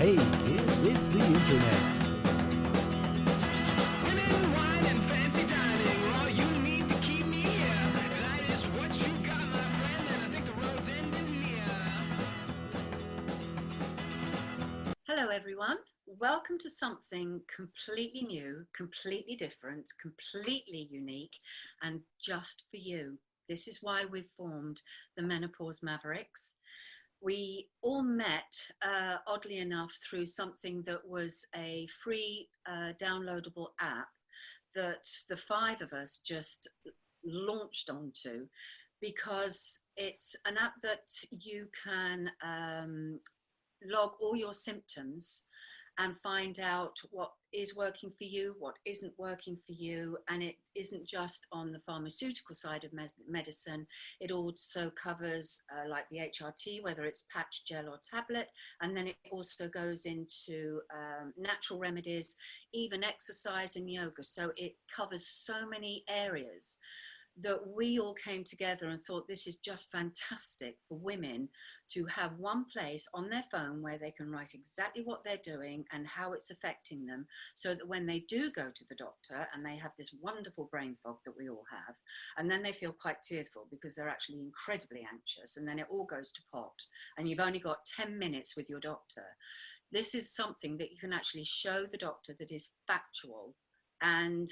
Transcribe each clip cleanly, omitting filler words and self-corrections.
Hey kids, it's the internet. Women, wine, and fancy dining, all you need to keep me here. That is what you got, my friend, and I think the road's end is near. Hello everyone, welcome to something completely new, completely different, completely unique, and just for you. This is why we've formed the Menopause Mavericks. We all met, oddly enough, through something that was a free downloadable app that the five of us just launched onto, because it's an app that you can log all your symptoms and find out what is working for you, what isn't working for you. And it isn't just on the pharmaceutical side of medicine. It also covers like the HRT, whether it's patch, gel or tablet. And then it also goes into natural remedies, even exercise and yoga. So it covers so many areas that we all came together and thought this is just fantastic for women to have one place on their phone where they can write exactly what they're doing and how it's affecting them, so that when they do go to the doctor and they have this wonderful brain fog that we all have, and then they feel quite tearful because they're actually incredibly anxious, and then it all goes to pot and you've only got 10 minutes with your doctor. This is something that you can actually show the doctor that is factual and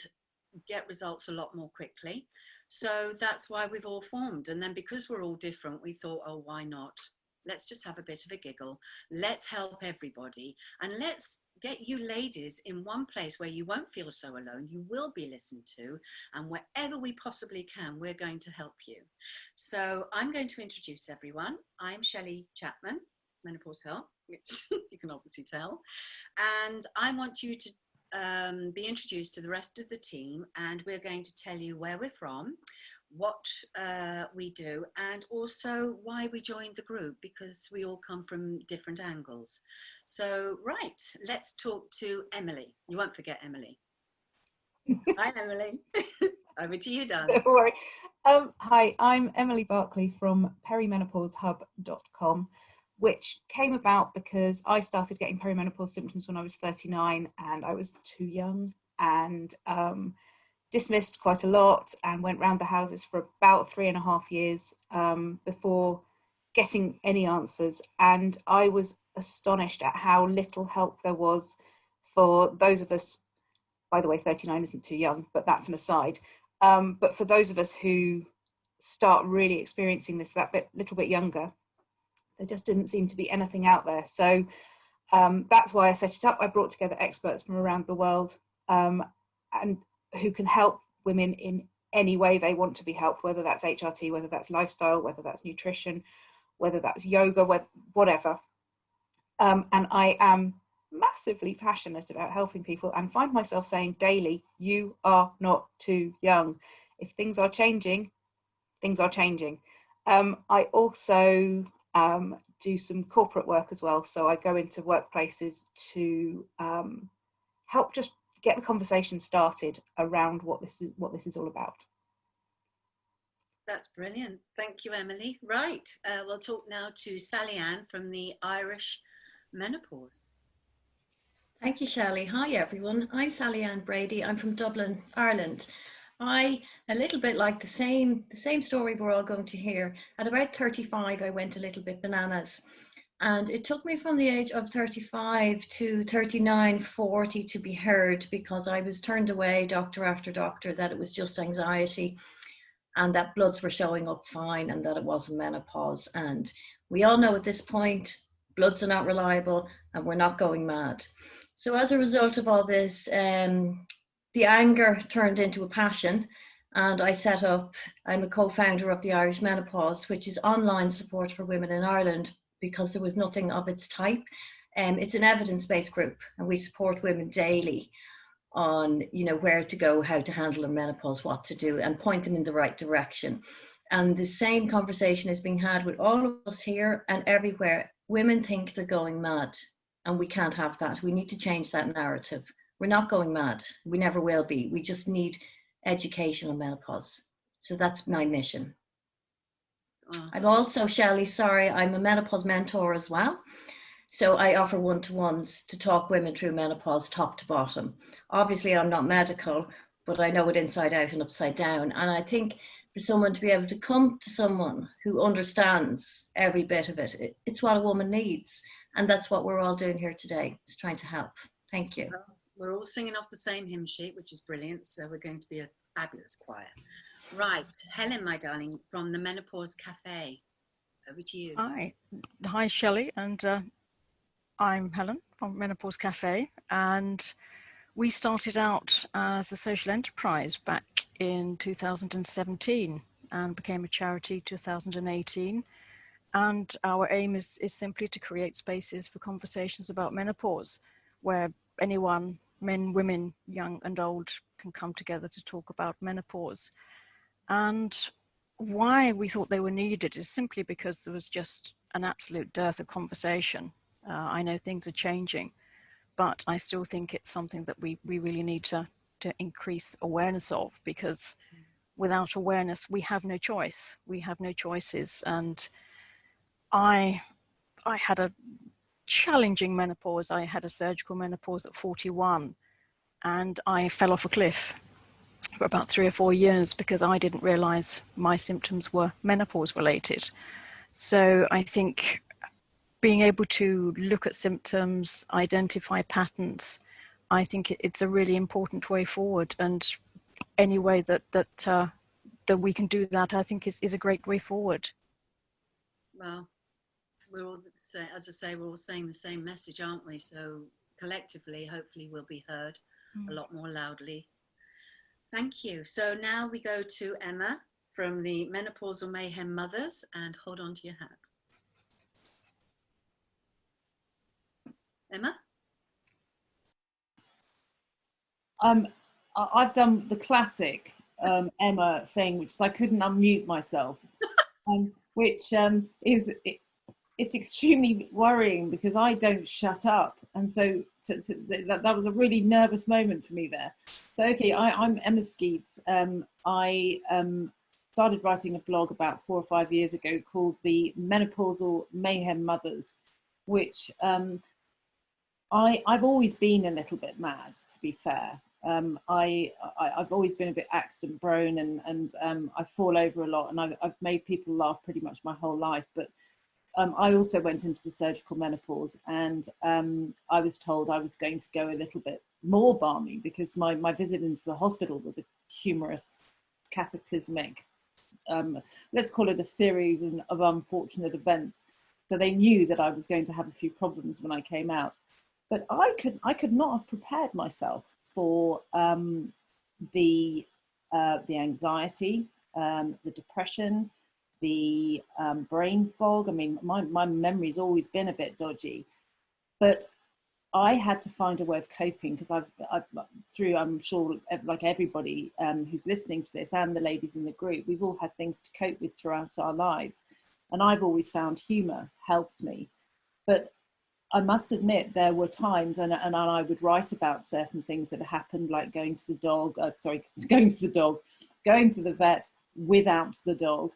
get results a lot more quickly. So that's why we've all formed. And then because we're all different, we thought, oh, why not? Let's just have a bit of a giggle. Let's help everybody. And let's get you ladies in one place where you won't feel so alone. You will be listened to. And wherever we possibly can, we're going to help you. So I'm going to introduce everyone. I'm Shelley Chapman Menopause, which you can obviously tell. And I want you to be introduced to the rest of the team, and we're going to tell you where we're from, what we do, and also why we joined the group, because we all come from different angles. So right, let's talk to Emily. You won't forget Emily. Hi Emily. Over to you, darling. Don't worry. Hi, I'm Emily Barclay from Perimenopaushub.com, which came about because I started getting perimenopause symptoms when I was 39 and I was too young, and dismissed quite a lot and went round the houses for about 3.5 years before getting any answers. And I was astonished at how little help there was for those of us, by the way, 39 isn't too young, but that's an aside. But for those of us who start really experiencing this little bit younger, there just didn't seem to be anything out there. So that's why I set it up. I brought together experts from around the world and who can help women in any way they want to be helped, whether that's HRT, whether that's lifestyle, whether that's nutrition, whether that's yoga, whatever. And I am massively passionate about helping people and find myself saying daily, you are not too young. If things are changing, things are changing. I also do some corporate work as well. So I go into workplaces to help just get the conversation started around what this is all about. That's brilliant. Thank you, Emily. Right, we'll talk now to Sallyanne from the Irish Menopause. Thank you, Shelley. Hi, everyone. I'm Sallyanne Brady. I'm from Dublin, Ireland. A little bit like the same story we're all going to hear. At about 35, I went a little bit bananas. And it took me from the age of 35 to 39, 40 to be heard, because I was turned away doctor after doctor that it was just anxiety and that bloods were showing up fine and that it wasn't menopause. And we all know at this point, bloods are not reliable and we're not going mad. So as a result of all this, the anger turned into a passion, and I'm a co-founder of the Irish Menopause, which is online support for women in Ireland, because there was nothing of its type. It's an evidence-based group, and we support women daily on, where to go, how to handle their menopause, what to do, and point them in the right direction. And the same conversation is being had with all of us here and everywhere. Women think they're going mad, and we can't have that. We need to change that narrative. We're not going mad. We never will be. We just need education on menopause. So that's my mission. I'm also, Shelley, I'm a menopause mentor as well. So I offer one-to-ones to talk women through menopause top to bottom. Obviously, I'm not medical, but I know it inside out and upside down. And I think for someone to be able to come to someone who understands every bit of it, it's what a woman needs. And that's what we're all doing here today, is trying to help. Thank you. Well, we're all singing off the same hymn sheet, which is brilliant. So we're going to be a fabulous choir. Right, Helen, my darling, from the Menopause Café. Over to you. Hi, Shelley, and I'm Helen from Menopause Cafe, and we started out as a social enterprise back in 2017 and became a charity 2018. And our aim is simply to create spaces for conversations about menopause, where anyone, men, women, young and old, can come together to talk about menopause. And why we thought they were needed is simply because there was just an absolute dearth of conversation. I know things are changing, but I still think it's something that we really need to increase awareness of, because without awareness, we have no choice. We have no choices. And I had a challenging menopause. I had a surgical menopause at 41, and I fell off a cliff for about 3 or 4 years because I didn't realize my symptoms were menopause related. So I think being able to look at symptoms, identify patterns, I think it's a really important way forward. And any way that we can do that, I think is a great way forward. Well, we're all, as I say, we're all saying the same message, aren't we? So collectively, hopefully we'll be heard a lot more loudly. Thank you. So now we go to Emma from the Menopausal Mayhem Mothers, and hold on to your hat. Emma? I've done the classic Emma thing, which is I couldn't unmute myself, which is it's extremely worrying because I don't shut up, and so that was a really nervous moment for me there. So okay, I'm Emma Skeates. I started writing a blog about 4 or 5 years ago called the Menopausal Mayhem Mothers, which I've always been a little bit mad, to be fair. I've always been a bit accident prone, and I fall over a lot, and I've made people laugh pretty much my whole life. But I also went into the surgical menopause, and I was told I was going to go a little bit more balmy because my visit into the hospital was a humorous, cataclysmic, let's call it a series of unfortunate events. So they knew that I was going to have a few problems when I came out. But I could not have prepared myself for the anxiety, the depression, the brain fog. I mean, my memory's always been a bit dodgy, but I had to find a way of coping because I'm sure, like everybody who's listening to this and the ladies in the group, we've all had things to cope with throughout our lives. And I've always found humor helps me. But I must admit there were times, and I would write about certain things that happened, like going to the vet without the dog,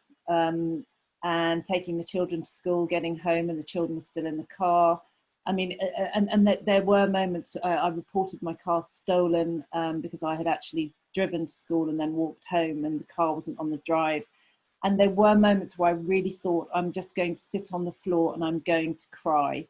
and taking the children to school, getting home and the children were still in the car. I mean, and there were moments I reported my car stolen because I had actually driven to school and then walked home and the car wasn't on the drive. And there were moments where I really thought, I'm just going to sit on the floor and I'm going to cry.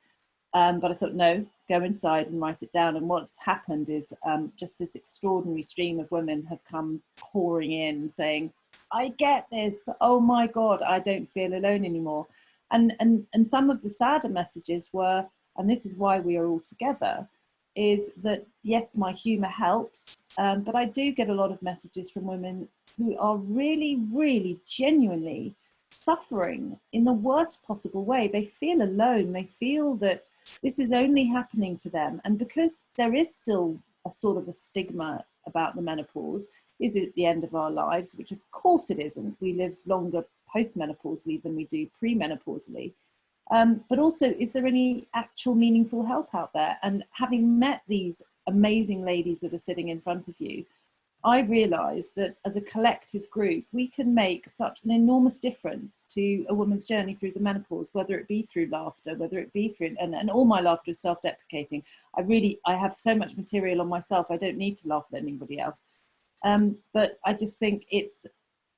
But I thought, no, go inside and write it down. And what's happened is just this extraordinary stream of women have come pouring in saying, I get this. Oh my God, I don't feel alone anymore. And some of the sadder messages were, and this is why we are all together, is that, yes, my humor helps, but I do get a lot of messages from women who are really, really genuinely suffering in the worst possible way. They feel alone. They feel that this is only happening to them. And because there is still a sort of a stigma about the menopause, is it the end of our lives? Which of course it isn't. We live longer postmenopausally than we do premenopausally. But also, is there any actual meaningful help out there? And having met these amazing ladies that are sitting in front of you, I realised that as a collective group, we can make such an enormous difference to a woman's journey through the menopause, whether it be through laughter, whether it be through, and all my laughter is self-deprecating. I have so much material on myself, I don't need to laugh at anybody else. But I just think it's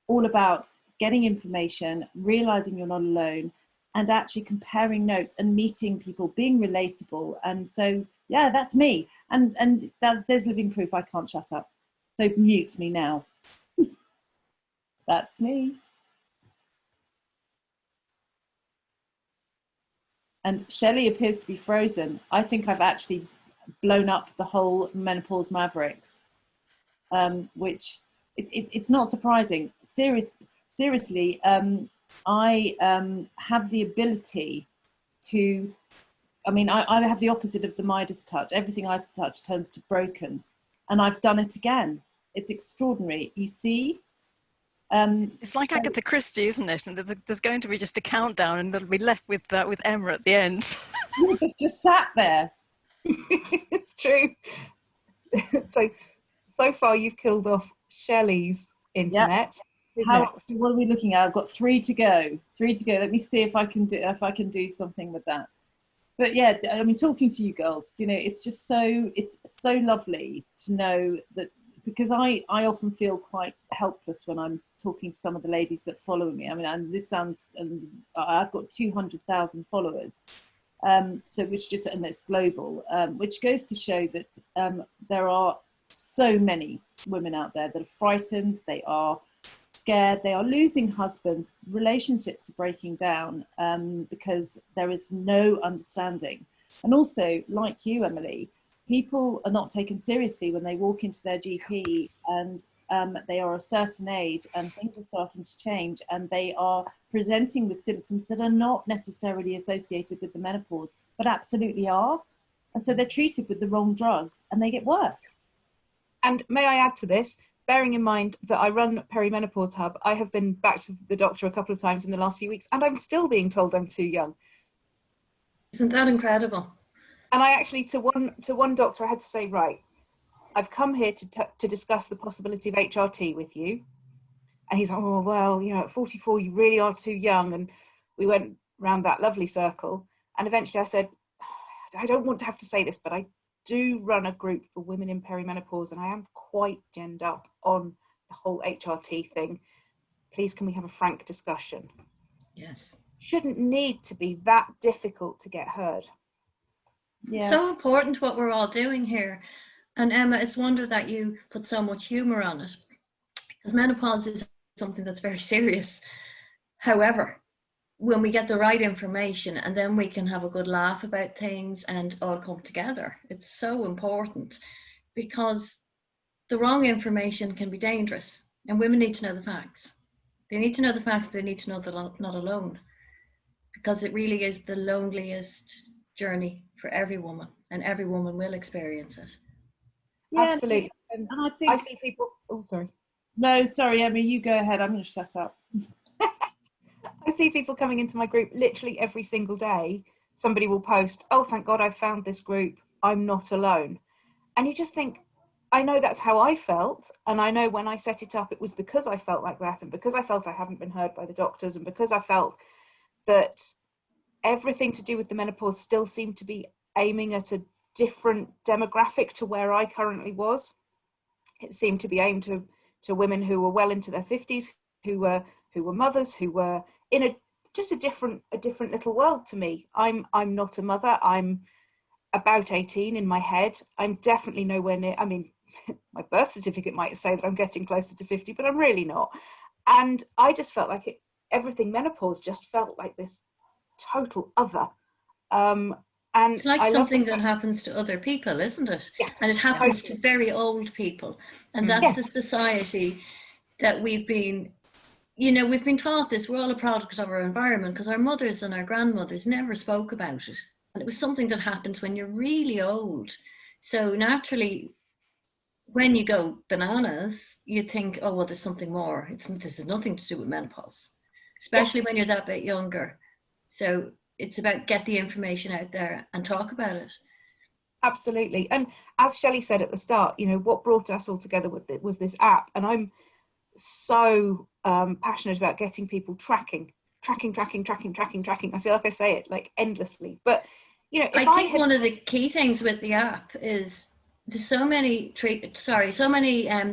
all about getting information, realising you're not alone, and actually comparing notes and meeting people, being relatable. And so, yeah, that's me. And there's living proof I can't shut up. So mute me now. That's me. And Shelley appears to be frozen. I think I've actually blown up the whole Menopause Mavericks, which it's not surprising. Seriously, I have the ability to, I have the opposite of the Midas touch. Everything I touch turns to broken. And I've done it again. It's extraordinary. You see? It's like Agatha Christie, isn't it? And there's going to be just a countdown, and they'll be left with Emma at the end. You just sat there. It's true. So far you've killed off Shelley's internet. Yep. What are we looking at? I've got 3 to go. Let me see if I can do something with that. But yeah, talking to you girls, it's just it's so lovely to know that, because I often feel quite helpless when I'm talking to some of the ladies that follow me. And this sounds, I've got 200,000 followers, and it's global, which goes to show that there are so many women out there that are frightened, they are scared, they are losing husbands, relationships are breaking down because there is no understanding. And also, like you, Emily, people are not taken seriously when they walk into their GP and they are a certain age and things are starting to change and they are presenting with symptoms that are not necessarily associated with the menopause, but absolutely are. And so they're treated with the wrong drugs and they get worse. And may I add to this, bearing in mind that I run Perimenopause Hub, I have been back to the doctor a couple of times in the last few weeks and I'm still being told I'm too young. Isn't that incredible? And I actually, to one doctor, I had to say, right, I've come here to discuss the possibility of HRT with you. And he's like, oh, well, at 44, you really are too young. And we went round that lovely circle. And eventually I said, I don't want to have to say this, but I do run a group for women in perimenopause and I am quite genned up on the whole HRT thing. Please, can we have a frank discussion? Yes. Shouldn't need to be that difficult to get heard. Yeah. So important what we're all doing here. And Emma, it's a wonder that you put so much humour on it, because menopause is something that's very serious. However, when we get the right information and then we can have a good laugh about things and all come together, it's so important, because the wrong information can be dangerous and women need to know the facts. They need to know the facts. They need to know they're not alone, because it really is the loneliest journey for every woman, and every woman will experience it. Yeah, absolutely. And I think I see people. Oh, sorry. No, sorry, Emma, you go ahead. I'm going to shut up. I see people coming into my group literally every single day. Somebody will post, oh, thank God I found this group. I'm not alone. And you just think, I know that's how I felt. And I know when I set it up, it was because I felt like that. And because I felt I hadn't been heard by the doctors. And because I felt that everything to do with the menopause still seemed to be aiming at a different demographic to where I currently was. It seemed to be aimed to women who were well into their 50s, who were mothers, who were in a different little world to me. I'm not a mother. I'm about 18 in my head. I'm definitely nowhere near. I mean, my birth certificate might say that I'm getting closer to 50, but I'm really not. And I just felt like everything menopause just felt like this total other. And it's like something that happens to other people, isn't it? Yeah, and it happens to very old people. And that's the society that we've been taught this. We're all a product of our environment, because our mothers and our grandmothers never spoke about it. And it was something that happens when you're really old. So naturally, when you go bananas, you think, oh, well, there's something more. This has nothing to do with menopause, especially when you're that bit younger. So it's about get the information out there and talk about it. Absolutely. And as Shelley said at the start, you know, what brought us all together was this app. And I'm so passionate about getting people tracking. I feel like I say it like endlessly. But, you know, if I think one of the key things with the app is there's so many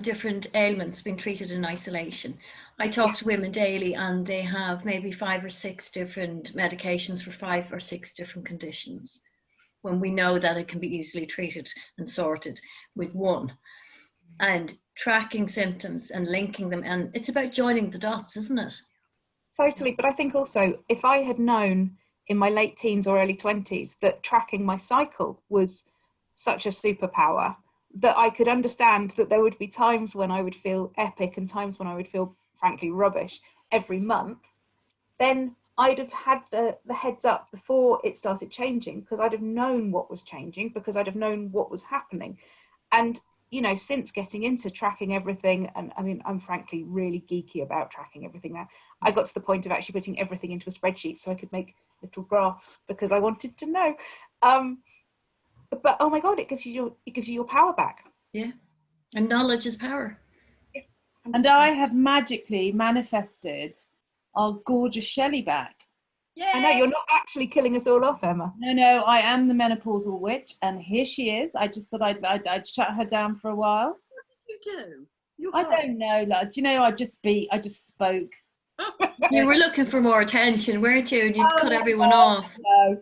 different ailments being treated in isolation. I talk to women daily and they have maybe 5 or 6 different medications for 5 or 6 different conditions, when we know that it can be easily treated and sorted with one. And tracking symptoms and linking them, and it's about joining the dots, isn't it? Totally. But I think also, if I had known in my late teens or early 20s that tracking my cycle was such a superpower, that I could understand that there would be times when I would feel epic and times when I would feel frankly rubbish every month, then I'd have had the heads up before it started changing, because I'd have known what was changing, because I'd have known what was happening. And, you know, since getting into tracking everything, and I mean, I'm frankly really geeky about tracking everything now. I got to the point of actually putting everything into a spreadsheet so I could make little graphs because I wanted to know. But oh my God, it gives you your power back. Yeah, and knowledge is power. Yeah, and I have magically manifested our gorgeous Shelley back. Yeah. I know, you're not actually killing us all off, Emma. No, I am the menopausal witch, and here she is. I just thought I'd shut her down for a while. What did you do? I don't know. Like, do you know? I just spoke. You were looking for more attention, weren't you? And you'd cut everyone off. No.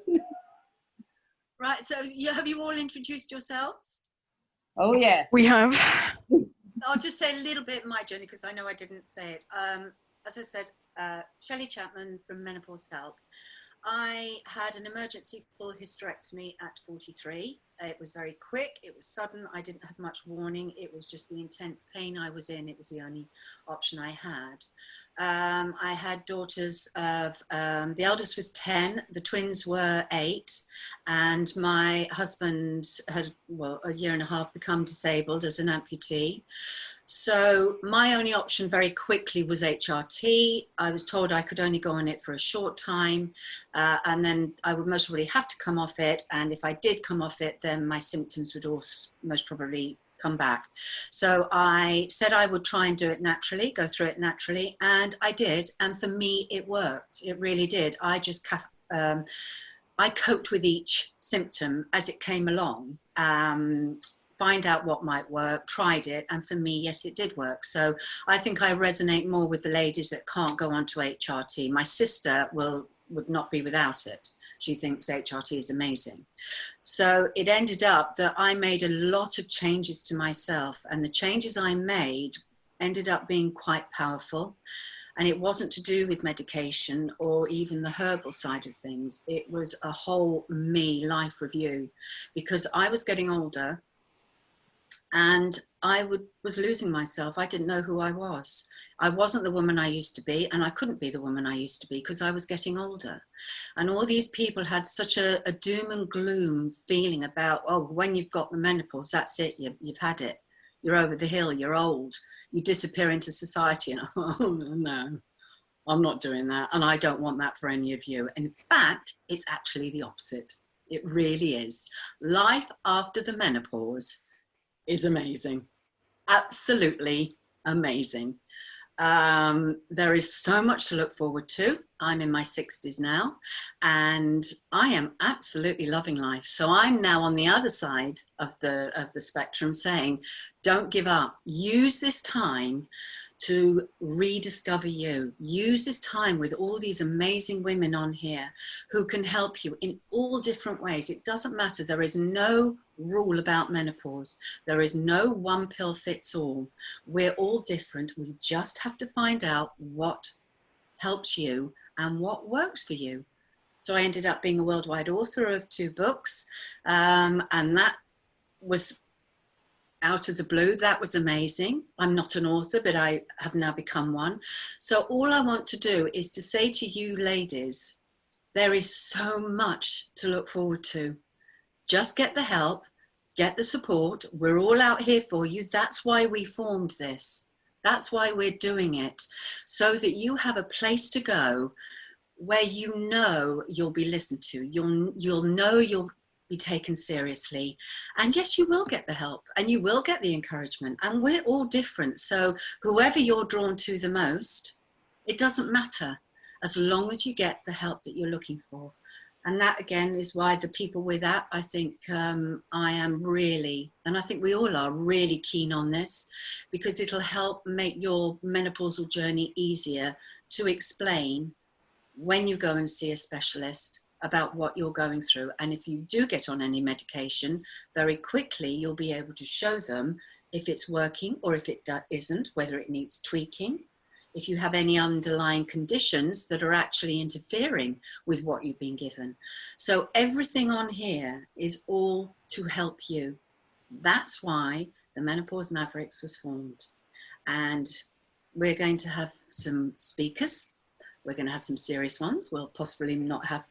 Right. So have you all introduced yourselves? Oh yeah. We have. I'll just say a little bit of my journey because I know I didn't say it. As I said, Shelley Chapman from Menopause Help. I had an emergency full hysterectomy at 43. It was very quick. It was sudden. I didn't have much warning. It was just the intense pain I was in. It was the only option I had. I had daughters of, the eldest was 10, the twins were 8, and my husband had, well, a year and a half become disabled as an amputee. So my only option very quickly was HRT. I was told I could only go on it for a short time, and then I would most probably have to come off it. And if I did come off it, then my symptoms would also most probably come back. So I said I would try and do it naturally, go through it naturally, and I did. And for me, it worked. It really did. I just I coped with each symptom as it came along. Find out what might work, tried it, and for me, yes, it did work. So I think I resonate more with the ladies that can't go on to HRT. My sister would not be without it. She thinks HRT is amazing. So it ended up that I made a lot of changes to myself, and the changes I made ended up being quite powerful. And it wasn't to do with medication or even the herbal side of things. It was a whole me life review, because I was getting older and I was losing myself. I didn't know who I was. I wasn't the woman I used to be, and I couldn't be the woman I used to be because I was getting older. And all these people had such a doom and gloom feeling about, oh, when you've got the menopause, that's it, you've had it. You're over the hill, you're old, you disappear into society. And oh, no, I'm not doing that. And I don't want that for any of you. In fact, it's actually the opposite. It really is. Life after the menopause is amazing. Absolutely amazing. There is so much to look forward to. I'm in my 60s now, and I am absolutely loving life. So I'm now on the other side of the spectrum saying, don't give up. Use this time to rediscover you. Use this time with all these amazing women on here who can help you in all different ways. It doesn't matter. There is no rule about menopause. There is no one pill fits all. We're all different. We just have to find out what helps you and what works for you. So I ended up being a worldwide author of 2 books, and that was out of the blue. That was amazing. I'm not an author, but I have now become one. So all I want to do is to say to you ladies, there is so much to look forward to. Just get the help, get the support. We're all out here for you. That's why we formed this. That's why we're doing it, so that you have a place to go where you know you'll be listened to. You'll know you'll be taken seriously. And yes, you will get the help and you will get the encouragement, and we're all different. So whoever you're drawn to the most, it doesn't matter, as long as you get the help that you're looking for. And that again is why the people with that, I think I am really, and I think we all are really keen on this, because it'll help make your menopausal journey easier to explain when you go and see a specialist about what you're going through. And if you do get on any medication, very quickly you'll be able to show them if it's working or if it isn't, whether it needs tweaking, if you have any underlying conditions that are actually interfering with what you've been given. So everything on here is all to help you. That's why the Menopause Mavericks was formed. And we're going to have some speakers. We're going to have some serious ones. We'll possibly not have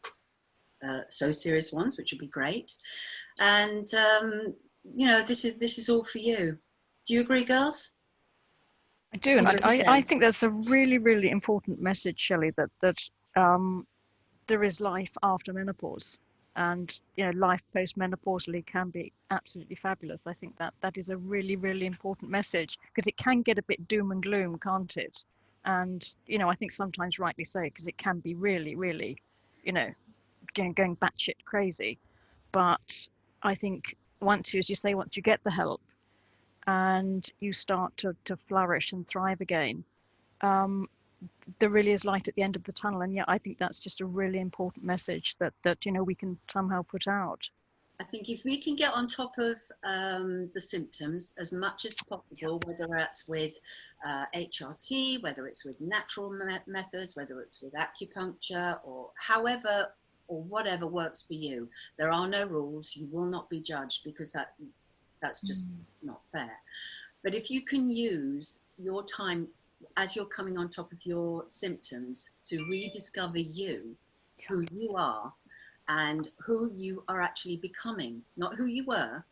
so serious ones, which would be great. And, you know, this is all for you. Do you agree, girls? I do, and I 100%. think that's a really, really important message, Shelley, that there is life after menopause, and you know, life post-menopausally can be absolutely fabulous. I think that is a really, really important message, because it can get a bit doom and gloom, can't it? And you know, I think sometimes rightly so, because it can be really, really, you know, going batshit crazy. But I think once you, as you say, once you get the help and you start to flourish and thrive again, there really is light at the end of the tunnel. And yeah, I think that's just a really important message that you know, we can somehow put out. I think if we can get on top of the symptoms as much as possible, whether that's with HRT, whether it's with natural methods, whether it's with acupuncture, or however or whatever works for you. There are no rules. You will not be judged, because that's just not fair. But if you can use your time as you're coming on top of your symptoms to rediscover you, who you are, and who you are actually becoming, not who you were,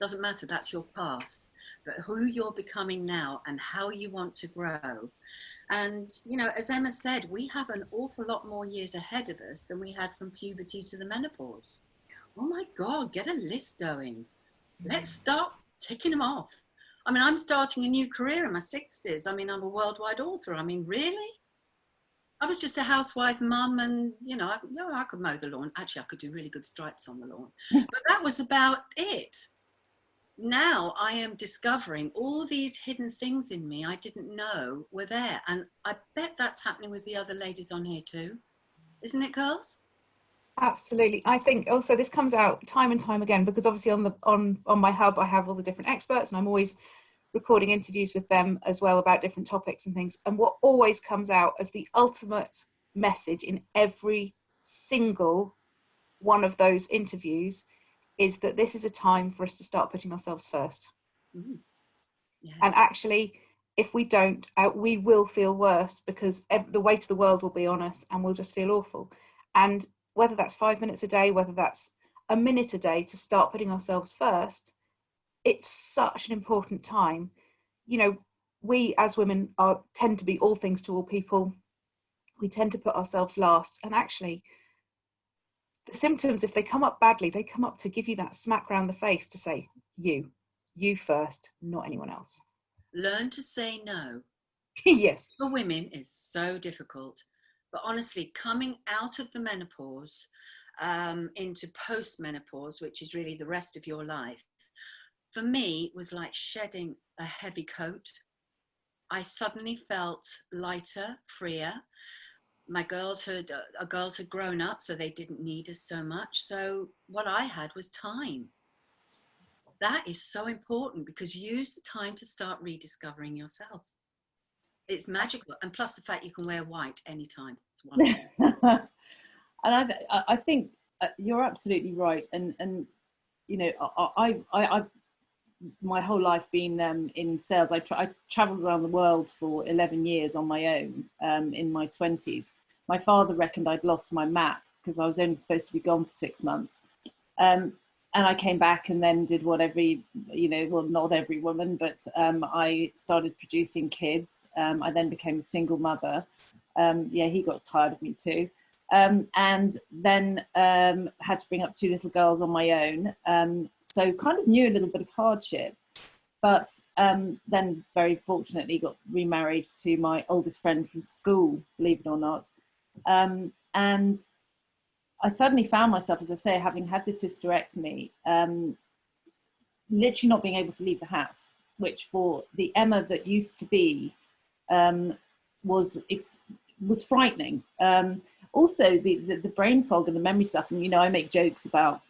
doesn't matter, that's your past, but who you're becoming now and how you want to grow. And, you know, as Emma said, we have an awful lot more years ahead of us than we had from puberty to the menopause. Oh my God, get a list going. Let's start ticking them off. I mean, I'm starting a new career in my 60s. I mean, I'm a worldwide author. I mean, really? I was just a housewife mum, and, you know, I could mow the lawn. Actually, I could do really good stripes on the lawn. But that was about it. Now I am discovering all these hidden things in me I didn't know were there. And I bet that's happening with the other ladies on here too. Isn't it, girls? Absolutely. I think also this comes out time and time again, because obviously on my hub I have all the different experts, and I'm always recording interviews with them as well about different topics and things. And what always comes out as the ultimate message in every single one of those interviews is that this is a time for us to start putting ourselves first. Mm. Yeah. And actually, if we don't, we will feel worse, because the weight of the world will be on us and we'll just feel awful. And whether that's 5 minutes a day, whether that's a minute a day, to start putting ourselves first, it's such an important time. You know, we as women tend to be all things to all people. We tend to put ourselves last. And actually, the symptoms, if they come up badly, they come up to give you that smack round the face to say, you first, not anyone else. Learn to say no. Yes. For women is so difficult. But honestly, coming out of the menopause into post-menopause, which is really the rest of your life, for me was like shedding a heavy coat. I suddenly felt lighter, freer. My girls had grown up, so they didn't need us so much. So what I had was time. That is so important, because use the time to start rediscovering yourself. It's magical. And plus the fact you can wear white anytime. It's wonderful. And I think you're absolutely right. And you know, I've my whole life been in sales. I traveled around the world for 11 years on my own in my 20s. My father reckoned I'd lost my map, because I was only supposed to be gone for 6 months. And I came back and then did what every, you know, well, not every woman, but I started producing kids. I then became a single mother. Yeah, he got tired of me too. And then had to bring up 2 little girls on my own. So kind of knew a little bit of hardship, but then very fortunately got remarried to my oldest friend from school, believe it or not. And I suddenly found myself, as I say, having had this hysterectomy, literally not being able to leave the house, which for the Emma that used to be was frightening. Also, the brain fog and the memory stuff, and I make jokes about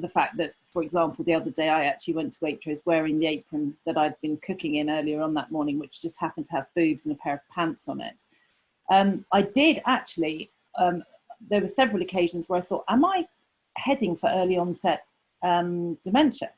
the fact that, for example, the other day I actually went to Waitrose wearing the apron that I'd been cooking in earlier on that morning, which just happened to have boobs and a pair of pants on it. I did actually, there were several occasions where I thought, am I heading for early onset dementia?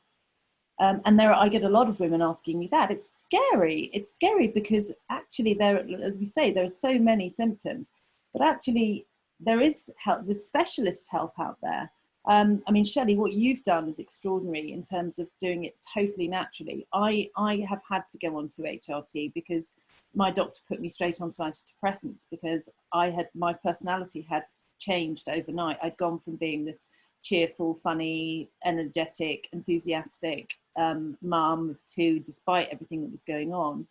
And I get a lot of women asking me that. It's scary. It's scary because actually as we say, there are so many symptoms, but actually there is help, there's specialist help out there. I mean, Shelley, what you've done is extraordinary in terms of doing it totally naturally. I have had to go on to HRT because my doctor put me straight onto antidepressants because my personality had changed overnight. I'd gone from being this cheerful, funny, energetic, enthusiastic mum of 2, despite everything that was going on,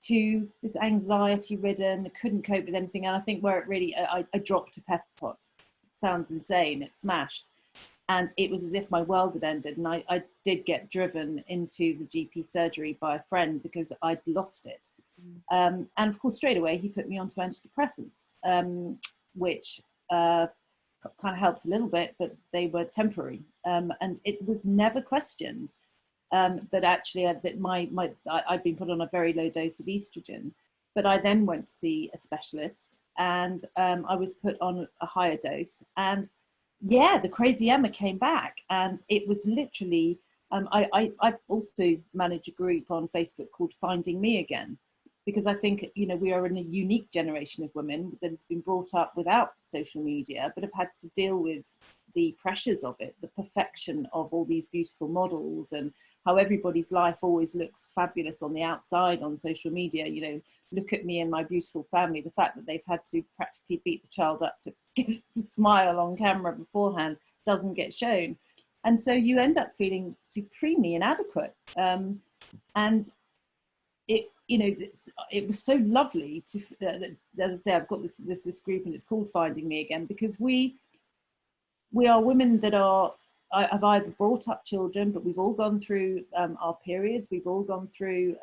to this anxiety-ridden, couldn't cope with anything. And I think where it really, I dropped a pepper pot. It sounds insane, it smashed. And it was as if my world had ended. And I did get driven into the GP surgery by a friend because I'd lost it. And of course, straight away, he put me onto antidepressants, which kind of helped a little bit, but they were temporary. And it was never questioned that actually I'd been put on a very low dose of estrogen. But I then went to see a specialist and I was put on a higher dose. And yeah, the crazy Emma came back, and it was literally, I also manage a group on Facebook called Finding Me Again, because I think, we are in a unique generation of women that has been brought up without social media, but have had to deal with the pressures of it, the perfection of all these beautiful models and how everybody's life always looks fabulous on the outside on social media. Look at me and my beautiful family. The fact that they've had to practically beat the child up to smile on camera beforehand doesn't get shown. And so you end up feeling supremely inadequate. And it was so lovely to, as I say, I've got this group and it's called Finding Me Again, because we are women that have either brought up children, but we've all gone through our periods, we've all gone through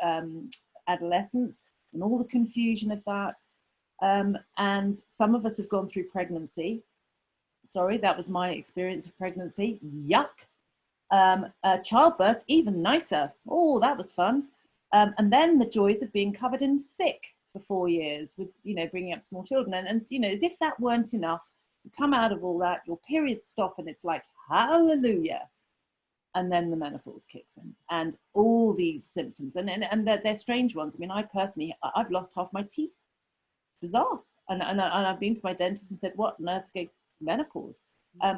adolescence and all the confusion of that. And some of us have gone through pregnancy. Sorry, that was my experience of pregnancy. Yuck. Childbirth, even nicer. Oh, that was fun. And then the joys of being covered in sick for 4 years with, bringing up small children. And as if that weren't enough, you come out of all that, your periods stop and it's like, hallelujah. And then the menopause kicks in and all these symptoms. And they're strange ones. I mean, I've lost half my teeth. Bizarre. And I've been to my dentist and said, what on earth's going menopause?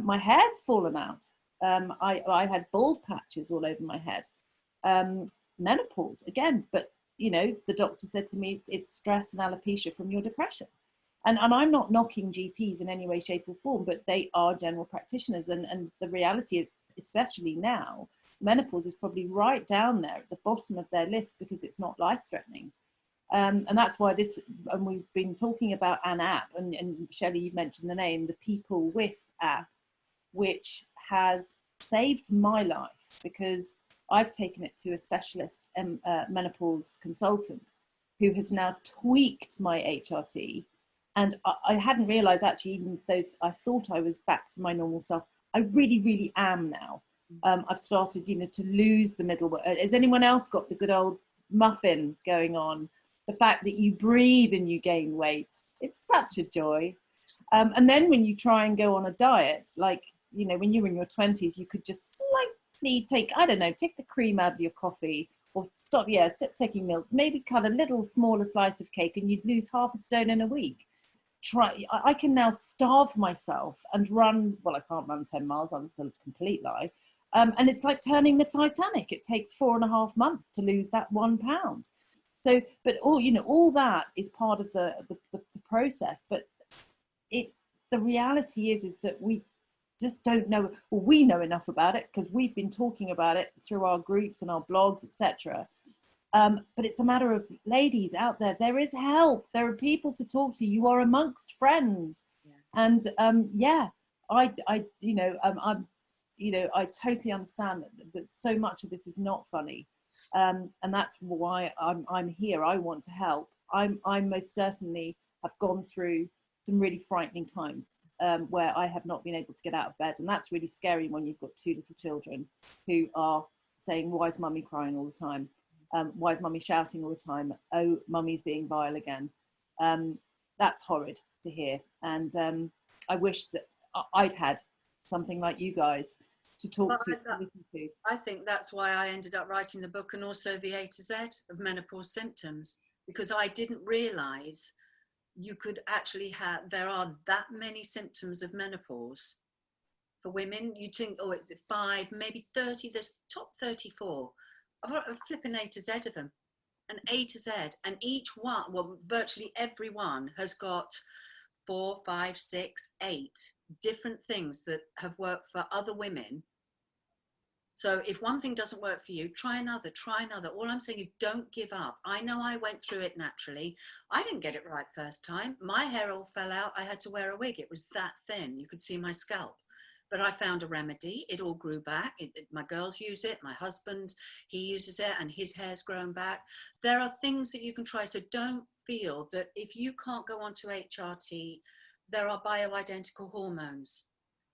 My hair's fallen out. I had bald patches all over my head. Menopause again, but the doctor said to me, it's stress and alopecia from your depression. And I'm not knocking GPs in any way, shape or form, but they are general practitioners. And the reality is, especially now, menopause is probably right down there at the bottom of their list because it's not life-threatening. And that's why and we've been talking about an app, and Shelley, you've mentioned the name, the People With app, which has saved my life because I've taken it to a specialist menopause consultant who has now tweaked my HRT. And I hadn't realized actually, even though I thought I was back to my normal self, I really, really am now. I've started, to lose the middle. Has anyone else got the good old muffin going on? The fact that you breathe and you gain weight, it's such a joy. And then when you try and go on a diet, like, when you're in your 20s, you could just slightly take the cream out of your coffee or stop taking milk, maybe cut a little smaller slice of cake and you'd lose half a stone in a week. I can now starve myself and run, well, I can't run 10 miles, that's a complete lie. And it's like turning the Titanic. It takes 4.5 months to lose that 1 pound. So, but all that is part of the process. But the reality is that we just don't know. Well, we know enough about it because we've been talking about it through our groups and our blogs, etc. But it's a matter of, ladies out there, there is help. There are people to talk to. You are amongst friends. Yeah. And I totally understand that so much of this is not funny. And that's why I'm here. I want to help. I most certainly have gone through some really frightening times where I have not been able to get out of bed. And that's really scary when you've got 2 little children who are saying, why is mummy crying all the time? Why is mummy shouting all the time? Oh, mummy's being vile again. That's horrid to hear. And I wish that I'd had something like you guys to talk to, listen to. I think that's why I ended up writing the book, and also the A to Z of menopause symptoms, because I didn't realise you could actually there are that many symptoms of menopause for women. You think, oh, it's 5, maybe 30, there's top 34. I've got a flipping A to Z of them, an A to Z, and each one, well, virtually everyone has got 4, 5, 6, 8 different things that have worked for other women. So if one thing doesn't work for you, try another, try another. All I'm saying is don't give up. I know I went through it naturally. I didn't get it right first time. My hair all fell out. I had to wear a wig. It was that thin. You could see my scalp. But I found a remedy. It all grew back. My girls use it. My husband, he uses it, and his hair's grown back. There are things that you can try. So don't feel that if you can't go onto HRT, there are bioidentical hormones.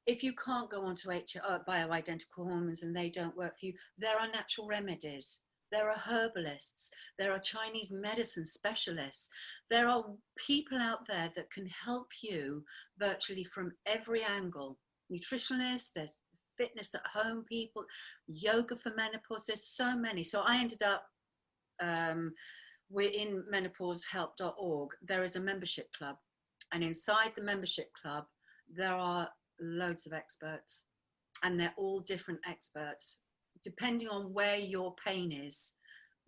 If you can't go onto bioidentical hormones and they don't work for you, there are natural remedies. There are herbalists. There are Chinese medicine specialists. There are people out there that can help you virtually from every angle. Nutritionists, there's fitness at home people, yoga for menopause, there's so many. So I ended up, we're in menopausehelp.org. There is a membership club, and inside the membership club there are loads of experts, and they're all different experts. Depending on where your pain is,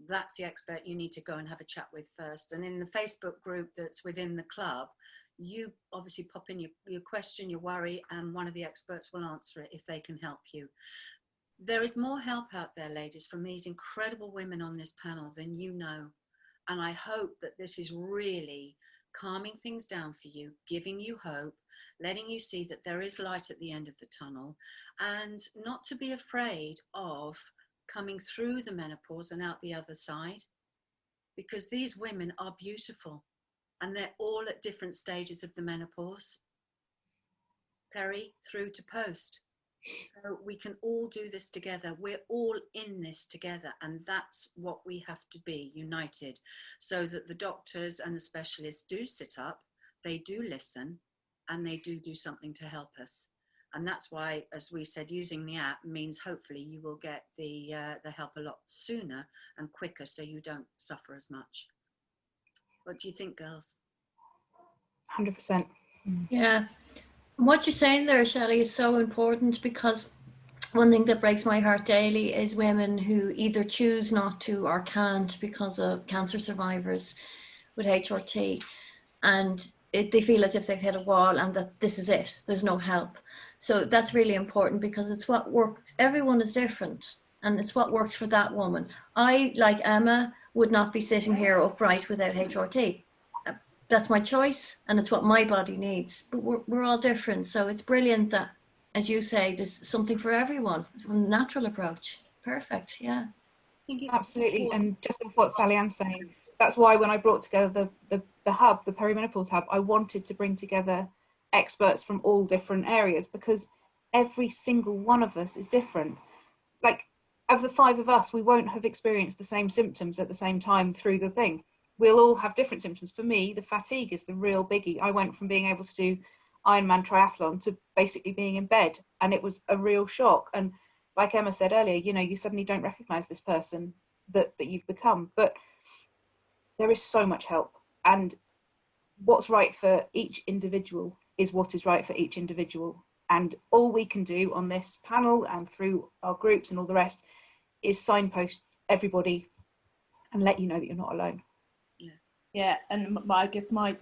that's the expert you need to go and have a chat with first. And in the Facebook group that's within the club, you obviously pop in your question, your worry, and one of the experts will answer it if they can help you. There is more help out there, ladies, from these incredible women on this panel than you know. And I hope that this is really calming things down for you, giving you hope, letting you see that there is light at the end of the tunnel, and not to be afraid of coming through the menopause and out the other side, because these women are beautiful. And they're all at different stages of the menopause, peri through to post. So we can all do this together. We're all in this together. And that's what we have to be, united, so that the doctors and the specialists do sit up, they do listen, and they do something to help us. And that's why, as we said, using the app means hopefully you will get the help a lot sooner and quicker, so you don't suffer as much. What do you think, girls? 100%. Yeah. What you're saying there, Shelley, is so important, because one thing that breaks my heart daily is women who either choose not to or can't because of cancer survivors with HRT, and they feel as if they've hit a wall and that this is it, there's no help. So that's really important, because it's what works. Everyone is different, and it's what works for that woman. I, like Emma, would not be sitting here upright without HRT. That's my choice, and it's what my body needs. But we're all different, so it's brilliant that, as you say, there's something for everyone from the natural approach. Perfect, yeah. Absolutely, and just off what Sallyanne's saying, that's why when I brought together the hub, the Perimenopause hub, I wanted to bring together experts from all different areas, because every single one of us is different. Like, of the 5 of us, we won't have experienced the same symptoms at the same time through the thing. We'll all have different symptoms. For me, the fatigue is the real biggie. I went from being able to do Ironman triathlon to basically being in bed, and it was a real shock. And like Emma said earlier, you know, you suddenly don't recognize this person that you've become. But there is so much help, and what's right for each individual is what is right for each individual. And all we can do on this panel and through our groups and all the rest is signpost everybody and let you know that you're not alone. Yeah, and I guess my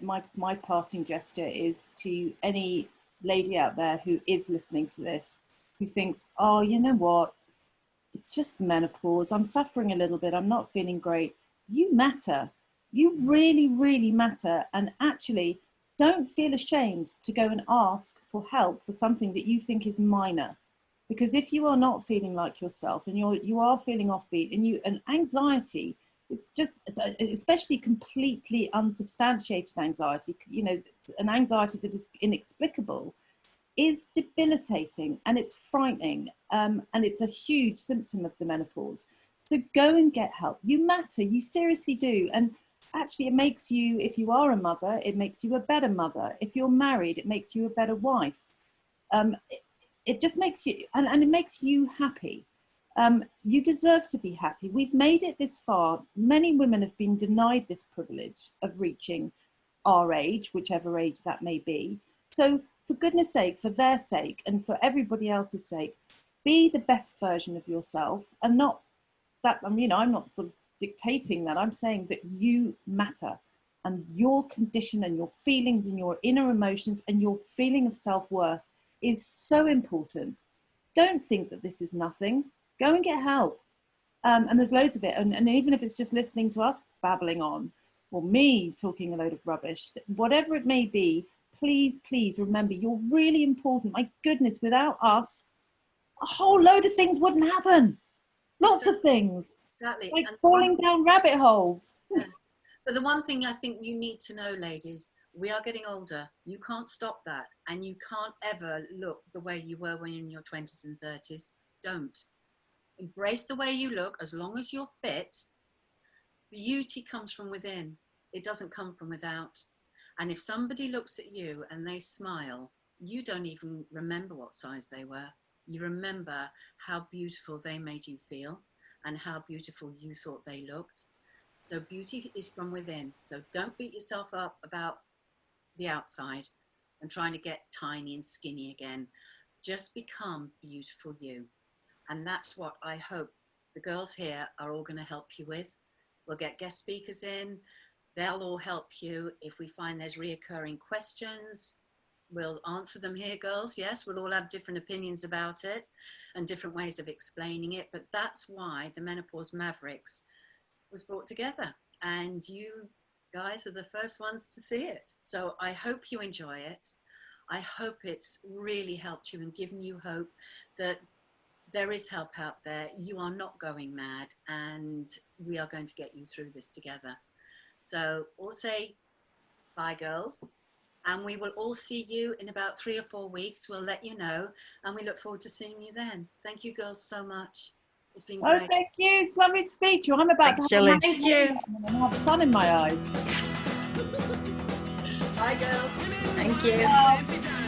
parting gesture is to any lady out there who is listening to this, who thinks, oh, you know what, it's just the menopause, I'm suffering a little bit, I'm not feeling great. You matter. You really, really matter. And actually, don't feel ashamed to go and ask for help for something that you think is minor. Because if you are not feeling like yourself and you are feeling offbeat and anxiety, it's just, especially completely unsubstantiated anxiety, you know, an anxiety that is inexplicable, is debilitating and it's frightening, and it's a huge symptom of the menopause. So go and get help. You matter, you seriously do. And actually it makes you, if you are a mother, it makes you a better mother. If you're married, it makes you a better wife. It just makes you, and it makes you happy. You deserve to be happy. We've made it this far. Many women have been denied this privilege of reaching our age, whichever age that may be. So for goodness sake, for their sake, and for everybody else's sake, be the best version of yourself. And not that, I mean, I'm not sort of dictating that. I'm saying that you matter, and your condition and your feelings and your inner emotions and your feeling of self-worth is so important. Don't think that this is nothing. Go and get help. And there's loads of it. And even if it's just listening to us babbling on, or me talking a load of rubbish, whatever it may be, please, please remember, you're really important. My goodness, without us, a whole load of things wouldn't happen. Lots of things. Exactly. Like And falling down rabbit holes. Yeah. But the one thing I think you need to know, ladies, we are getting older. You can't stop that. And you can't ever look the way you were when you're in your 20s and 30s. Don't. Embrace the way you look as long as you're fit. Beauty comes from within. It doesn't come from without. And if somebody looks at you and they smile, you don't even remember what size they were. You remember how beautiful they made you feel and how beautiful you thought they looked. So beauty is from within. So don't beat yourself up about the outside and trying to get tiny and skinny again. Just become beautiful you. And that's what I hope the girls here are all going to help you with. We'll get guest speakers in. They'll all help you. If we find there's reoccurring questions, we'll answer them here, girls. Yes, we'll all have different opinions about it and different ways of explaining it. But that's why the Menopause Mavericks was brought together. And you guys are the first ones to see it. So I hope you enjoy it. I hope it's really helped you and given you hope that there is help out there. You are not going mad, and we are going to get you through this together. So we'll say bye, girls. And we will all see you in about 3 or 4 weeks. We'll let you know. And we look forward to seeing you then. Thank you, girls, so much. It's been great. Oh, thank you. It's lovely to speak to you. I'm about Thanks, to have Shelley. Thank you. have fun in my eyes. Bye, girls. Thank you. Fancy dining.